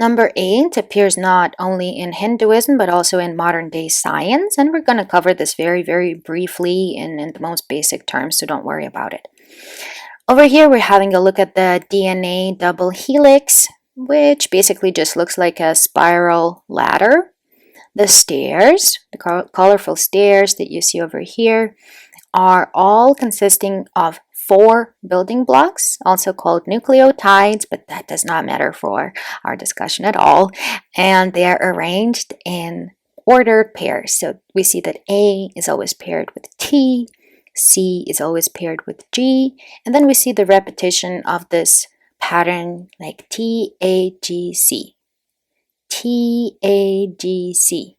Number 8 appears not only in Hinduism but also in modern day science, and we're going to cover this very, very briefly in the most basic terms, so don't worry about it. Over here, we're having a look at the DNA double helix, which basically just looks like a spiral ladder. The stairs, the colorful stairs that you see over here, are all consisting of 4 building blocks, also called nucleotides, but that does not matter for our discussion at all. And they are arranged in ordered pairs. So we see that A is always paired with T, C is always paired with G, and then we see the repetition of this pattern like TAGC, TAGC.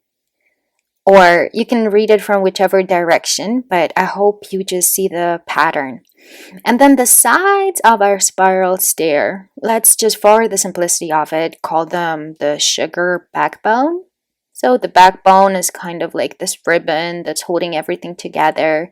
Or you can read it from whichever direction, but I hope you just see the pattern. And then the sides of our spiral stair, let's just, for the simplicity of it, call them the sugar backbone. So the backbone is kind of like this ribbon that's holding everything together.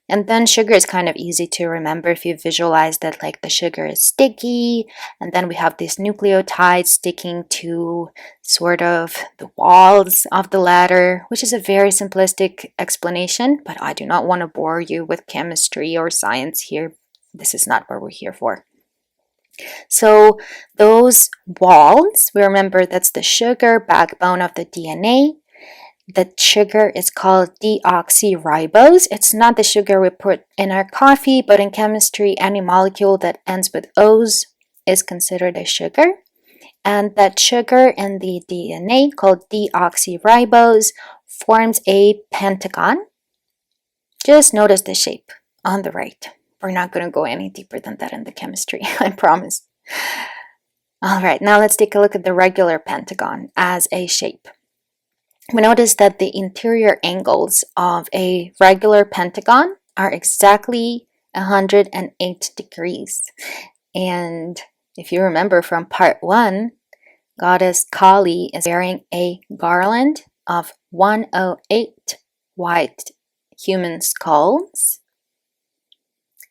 And then sugar is kind of easy to remember if you visualize that like the sugar is sticky, and then we have these nucleotides sticking to sort of the walls of the ladder, which is a very simplistic explanation, but I do not want to bore you with chemistry or science here. This is not what we're here for. So those walls, we remember that's the sugar backbone of the DNA. The sugar is called deoxyribose. It's not the sugar we put in our coffee, but in chemistry, any molecule that ends with O's is considered a sugar. And that sugar in the DNA, called deoxyribose, forms a pentagon. Just notice the shape on the right. We're not going to go any deeper than that in the chemistry, I promise. All right, now let's take a look at the regular pentagon as a shape. We notice that the interior angles of a regular pentagon are exactly 108 degrees. And if you remember from part 1, Goddess Kali is wearing a garland of 108 white human skulls.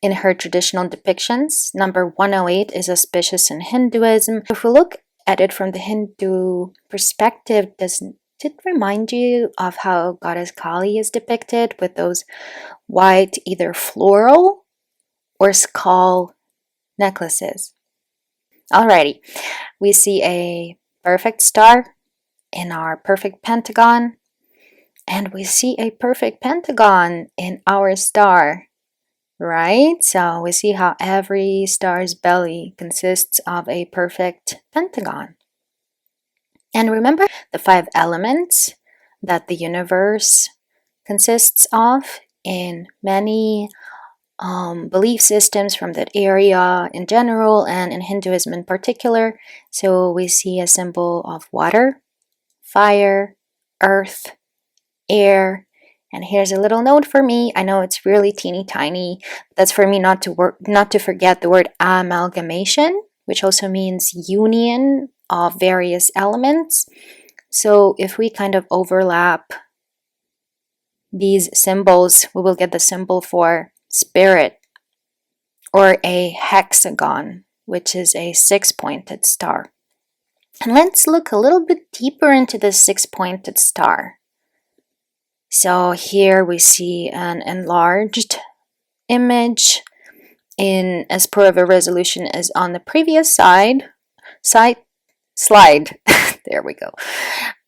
In her traditional depictions, number 108 is auspicious in Hinduism. If we look at it from the Hindu perspective, does it remind you of how Goddess Kali is depicted with those white either floral or skull necklaces? Alrighty, we see a perfect star in our perfect pentagon, and we see a perfect pentagon in our star, right? So we see how every star's belly consists of a perfect pentagon. And remember the 5 elements that the universe consists of in many belief systems from that area in general and in Hinduism in particular. So we see a symbol of water, fire, earth, air, and here's a little note for me. I know it's really teeny tiny. That's for me not to forget the word amalgamation, which also means union of various elements. So if we kind of overlap these symbols, we will get the symbol for spirit, or a hexagon, which is a 6-pointed star. And let's look a little bit deeper into the 6-pointed star. So here we see an enlarged image in as per of a resolution as on the previous slide. There we go.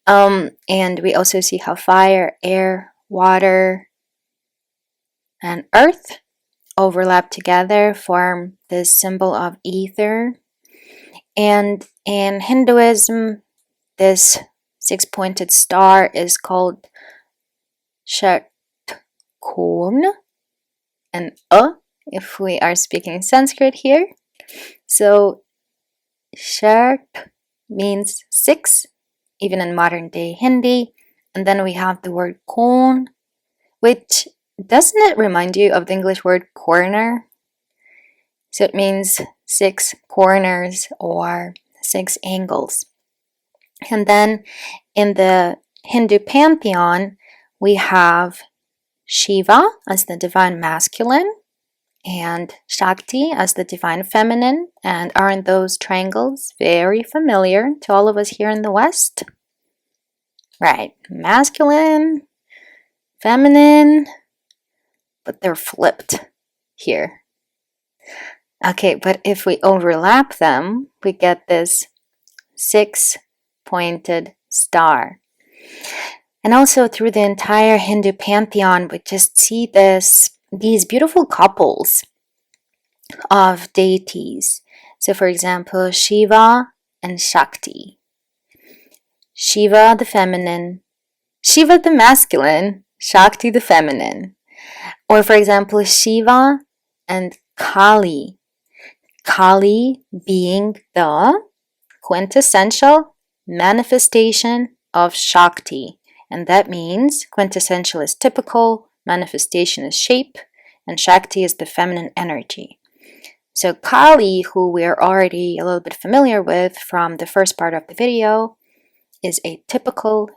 And we also see how fire, air, water, and earth overlap together, form this symbol of ether. And in Hinduism, this 6-pointed star is called Shatkorn, and if we are speaking Sanskrit here. So Shat means 6, even in modern day Hindi. And then we have the word kon, which doesn't it remind you of the English word corner? So it means 6 corners or 6 angles. And then in the Hindu pantheon, we have Shiva as the divine masculine, and Shakti as the divine feminine. And aren't those triangles very familiar to all of us here in the West? Right, masculine, feminine, but they're flipped here. Okay, but if we overlap them, we get this 6-pointed star. And also through the entire Hindu pantheon, we just see these beautiful couples of deities. So for example, Shiva and Shakti. Shiva the feminine, Shiva the masculine, Shakti the feminine. Or for example, Shiva and Kali. Kali being the quintessential manifestation of Shakti. And that means quintessential is typical, manifestation is shape, and Shakti is the feminine energy. So Kali, who we're already a little bit familiar with from the first part of the video, is a typical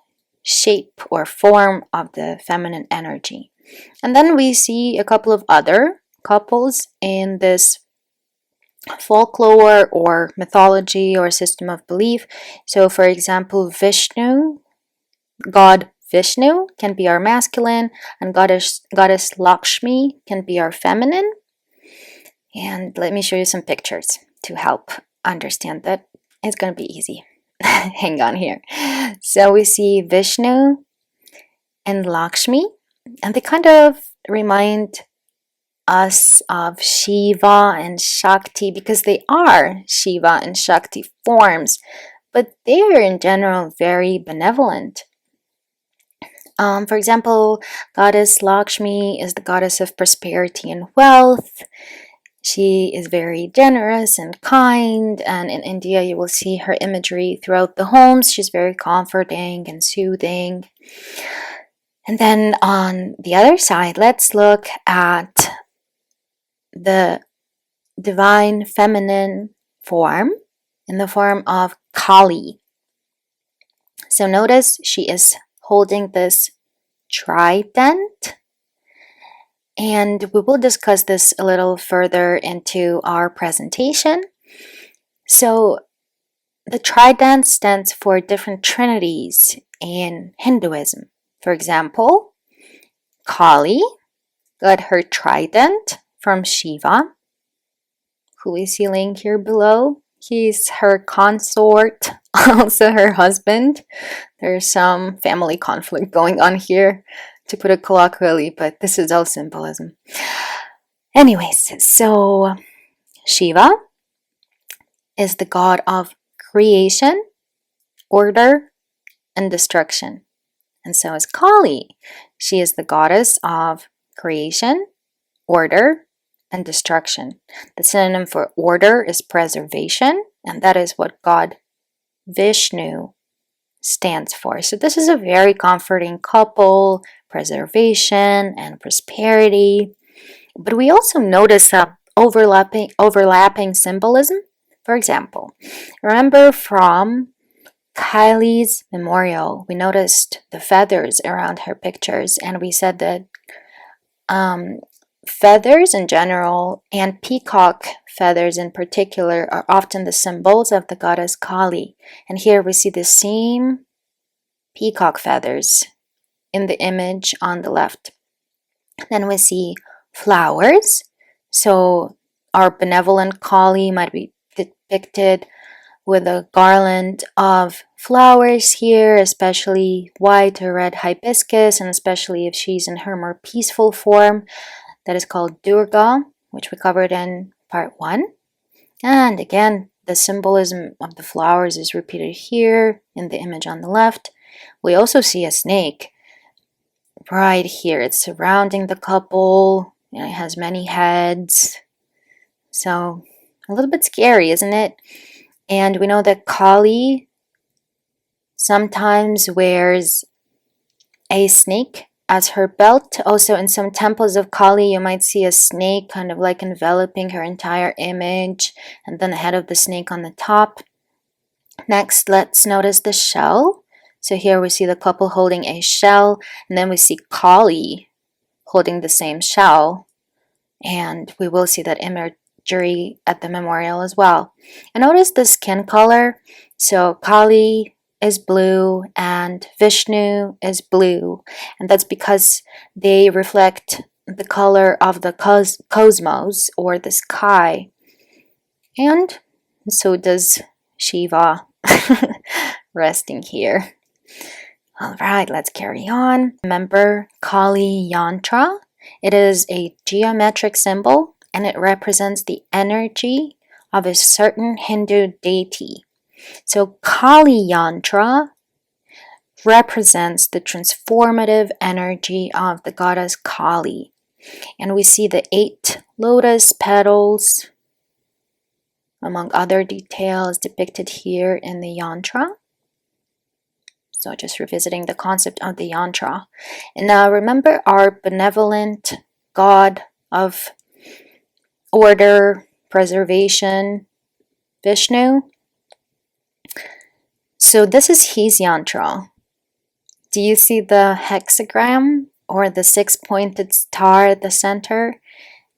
shape or form of the feminine energy. And then we see a couple of other couples in this folklore or mythology or system of belief. So for example, Vishnu, God Vishnu can be our masculine, and goddess Lakshmi can be our feminine. And let me show you some pictures to help understand that. It's going to be easy. Hang on here. So we see Vishnu and Lakshmi, and they kind of remind us of Shiva and Shakti because they are Shiva and Shakti forms, but they are in general very benevolent. For example, goddess Lakshmi is the goddess of prosperity and wealth. She is very generous and kind, and in India you will see her imagery throughout the homes. She's very comforting and soothing. And then on the other side, let's look at the divine feminine form in the form of Kali. So notice she is holding this trident, and we will discuss this a little further into our presentation. So the trident stands for different trinities in Hinduism. For example, Kali got her trident from Shiva, who we see linked here below. He's her consort, also her husband. There's some family conflict going on here, to put it colloquially, but this is all symbolism. Anyways, so Shiva is the god of creation, order, and destruction. And so is Kali. She is the goddess of creation, order, and destruction. The synonym for order is preservation, and that is what God Vishnu stands for. So this is a very comforting couple, preservation and prosperity. But we also notice overlapping symbolism. For example, remember from Kylie's memorial, we noticed the feathers around her pictures, and we said that feathers in general, and peacock feathers in particular, are often the symbols of the goddess Kali. And here we see the same peacock feathers in the image on the left. Then we see flowers. So our benevolent Kali might be depicted with a garland of flowers here, especially white or red hibiscus, and especially if she's in her more peaceful form. That is called Durga, which we covered in part 1. And again, the symbolism of the flowers is repeated here in the image on the left. We also see a snake right here. It's surrounding the couple, and it has many heads. So a little bit scary, isn't it? And we know that Kali sometimes wears a snake as her belt. Also in some temples of Kali, you might see a snake kind of like enveloping her entire image, and then the head of the snake on the top. Next, let's notice the shell. So here we see the couple holding a shell, and then we see Kali holding the same shell. And we will see that imagery at the memorial as well. And notice the skin color. So Kali is blue and Vishnu is blue. And that's because they reflect the color of the cosmos or the sky. And so does Shiva resting here. All right, let's carry on. Remember Kali Yantra? It is a geometric symbol and it represents the energy of a certain Hindu deity. So Kali Yantra represents the transformative energy of the goddess Kali. And we see the 8 lotus petals, among other details depicted here in the yantra. So just revisiting the concept of the yantra. And now remember our benevolent God of order, preservation, Vishnu. So this is his yantra. Do you see the hexagram or the 6-pointed star at the center?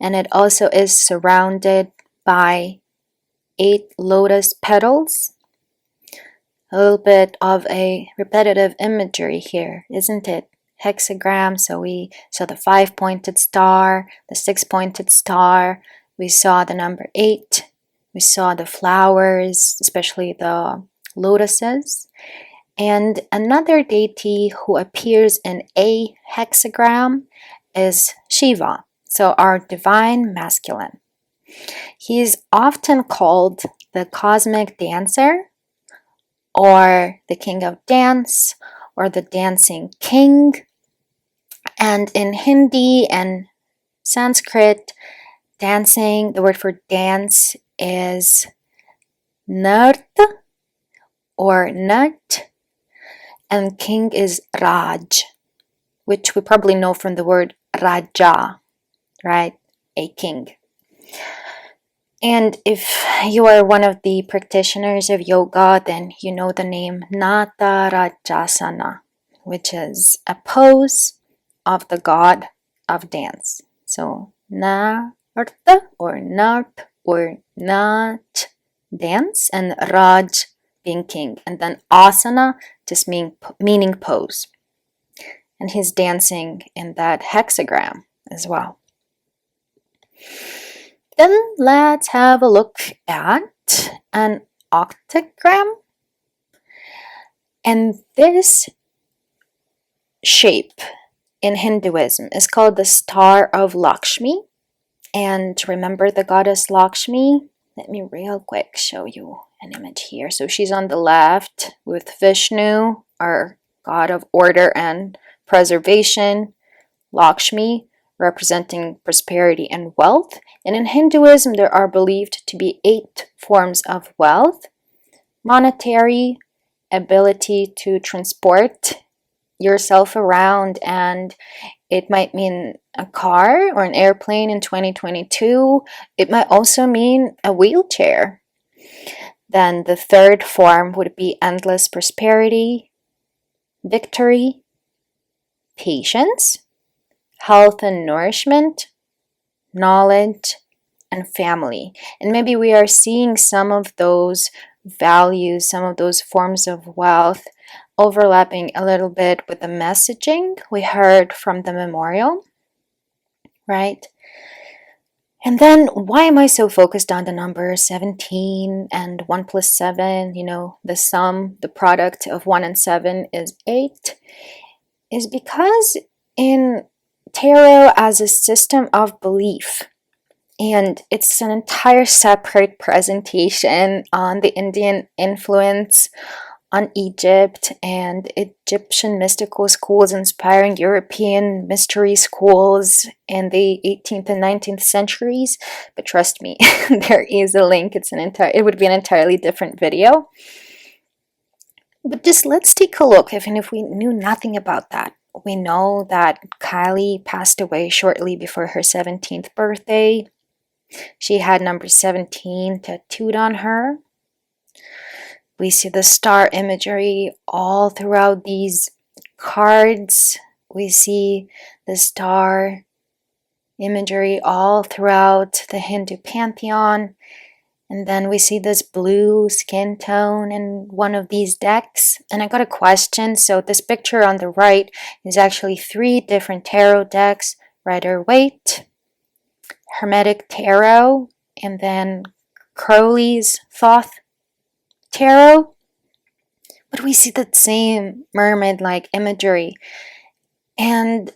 And it also is surrounded by 8 lotus petals. A little bit of a repetitive imagery here, isn't it? Hexagram, so we saw the 5-pointed star, the 6-pointed star, we saw the number 8, we saw the flowers, especially the lotuses, and another deity who appears in a hexagram is Shiva, so our divine masculine. He is often called the cosmic dancer, or the king of dance, or the dancing king. And in Hindi and Sanskrit, dancing, the word for dance is nart or nat, and king is Raj, which we probably know from the word Raja, right? A king. And if you are one of the practitioners of yoga, then you know the name Natarajasana, which is a pose of the god of dance. So Narta or Nart or Nat, dance, and Raj being king. And then Asana just meaning pose. And he's dancing in that hexagram as well. Then let's have a look at an octagram. And this shape in Hinduism is called the Star of Lakshmi. And remember the goddess Lakshmi? Let me real quick show you an image here. So she's on the left with Vishnu, our god of order and preservation, Lakshmi, representing prosperity and wealth. And in Hinduism, there are believed to be 8 forms of wealth: monetary, ability to transport yourself around, and it might mean a car or an airplane in 2022. It might also mean a wheelchair. Then the 3rd form would be endless prosperity, victory, patience, health and nourishment, knowledge, and family. And maybe we are seeing some of those values, some of those forms of wealth overlapping a little bit with the messaging we heard from the memorial, right? And then why am I so focused on the number 17 and 1 plus 7? You know, the sum, the product of 1 and 7 is 8, is because in tarot as a system of belief, and it's an entire separate presentation on the Indian influence on Egypt and Egyptian mystical schools inspiring European mystery schools in the 18th and 19th centuries. But trust me, there is a link. It would be an entirely different video. But just let's take a look, even if we knew nothing about that. We know that Kylie passed away shortly before her 17th birthday. She had number 17 tattooed on her. We see the star imagery all throughout these cards. We see the star imagery all throughout the Hindu pantheon. And then we see this blue skin tone in one of these decks. And I got a question. So this picture on the right is actually 3 different tarot decks: Rider-Waite, Hermetic Tarot, and then Crowley's Thoth Tarot. But we see that same mermaid-like imagery. And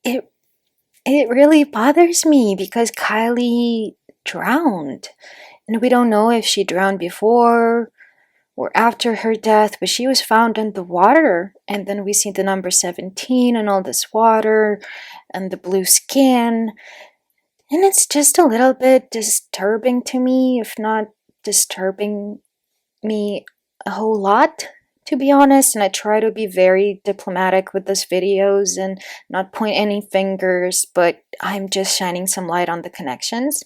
it really bothers me because Kylie drowned. And we don't know if she drowned before or after her death, but she was found in the water. And then we see the number 17 and all this water and the blue skin. And it's just a little bit disturbing to me, if not disturbing me a whole lot, to be honest. And I try to be very diplomatic with these videos and not point any fingers, but I'm just shining some light on the connections.